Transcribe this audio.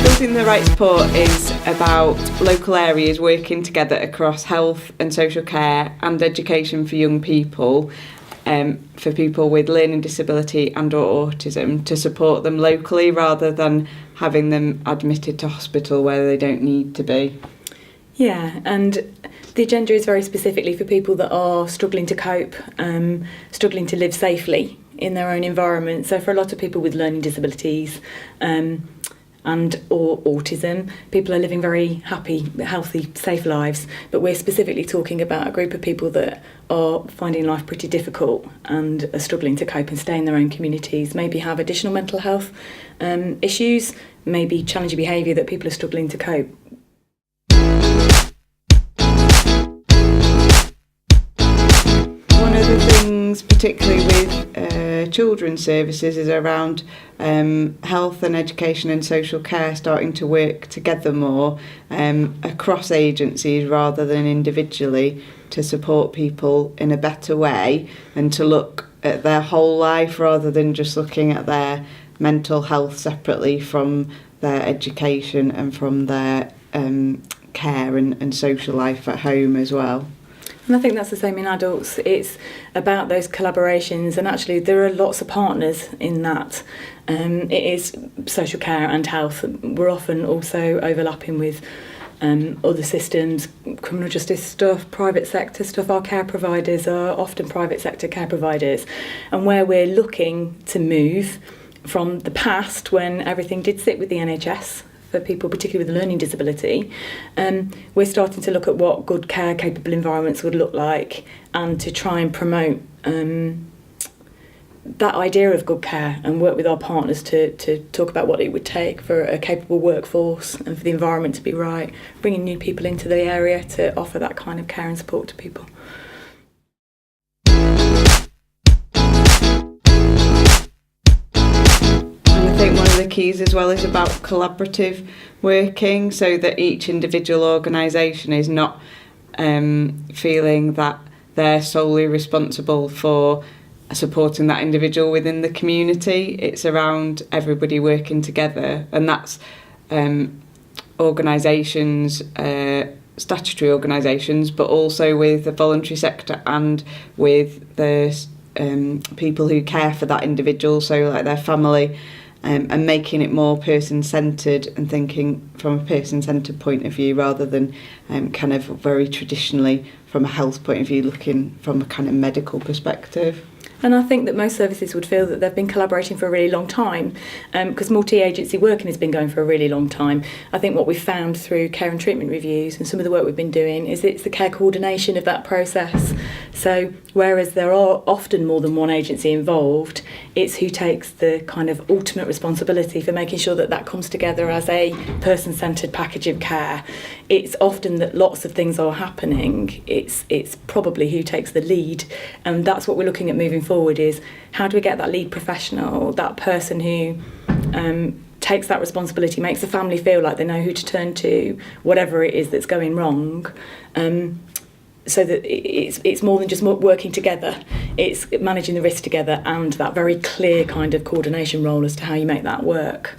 Building the Right Support is about local areas working together across health and social care and education for young people, for people with learning disability and or autism, to support them locally rather than having them admitted to hospital where they don't need to be. Yeah, and the agenda is very specifically for people that are struggling to cope, struggling to live safely in their own environment. So for a lot of people with learning disabilities and or autism, people are living very happy, healthy, safe lives. But we're specifically talking about a group of people that are finding life pretty difficult and are struggling to cope and stay in their own communities, maybe have additional mental health issues, maybe challenging behaviour that people are struggling to cope. One of the things, particularly with children's services, is around health and education and social care starting to work together more across agencies rather than individually to support people in a better way and to look at their whole life rather than just looking at their mental health separately from their education and from their care and social life at home as well. And I think that's the same in adults. It's about those collaborations, and actually there are lots of partners in that. It is social care and health. We're often also overlapping with other systems, criminal justice stuff, private sector stuff. Our care providers are often private sector care providers. And where we're looking to move from the past when everything did sit with the NHS, for people particularly with a learning disability, we're starting to look at what good care capable environments would look like and to try and promote that idea of good care and work with our partners to talk about what it would take for a capable workforce and for the environment to be right, bringing new people into the area to offer that kind of care and support to people. I think one of the keys as well is about collaborative working, so that each individual organisation is not feeling that they're solely responsible for supporting that individual within the community. It's around everybody working together, and that's organisations, statutory organisations, but also with the voluntary sector and with the people who care for that individual, so like their family. And making it more person-centred and thinking from a person-centred point of view rather than kind of very traditionally from a health point of view, looking from a kind of medical perspective. And I think that most services would feel that they've been collaborating for a really long time, because multi-agency working has been going for a really long time. I think what we've found through care and treatment reviews and some of the work we've been doing is it's the care coordination of that process. So whereas there are often more than one agency involved, it's who takes the kind of ultimate responsibility for making sure that that comes together as a person-centred package of care. It's often that lots of things are happening. It's probably who takes the lead, and that's what we're looking at moving forward, is how do we get that lead professional, that person who takes that responsibility, makes the family feel like they know who to turn to, whatever it is that's going wrong, so that it's more than just working together. It's managing the risk together and that very clear kind of coordination role as to how you make that work.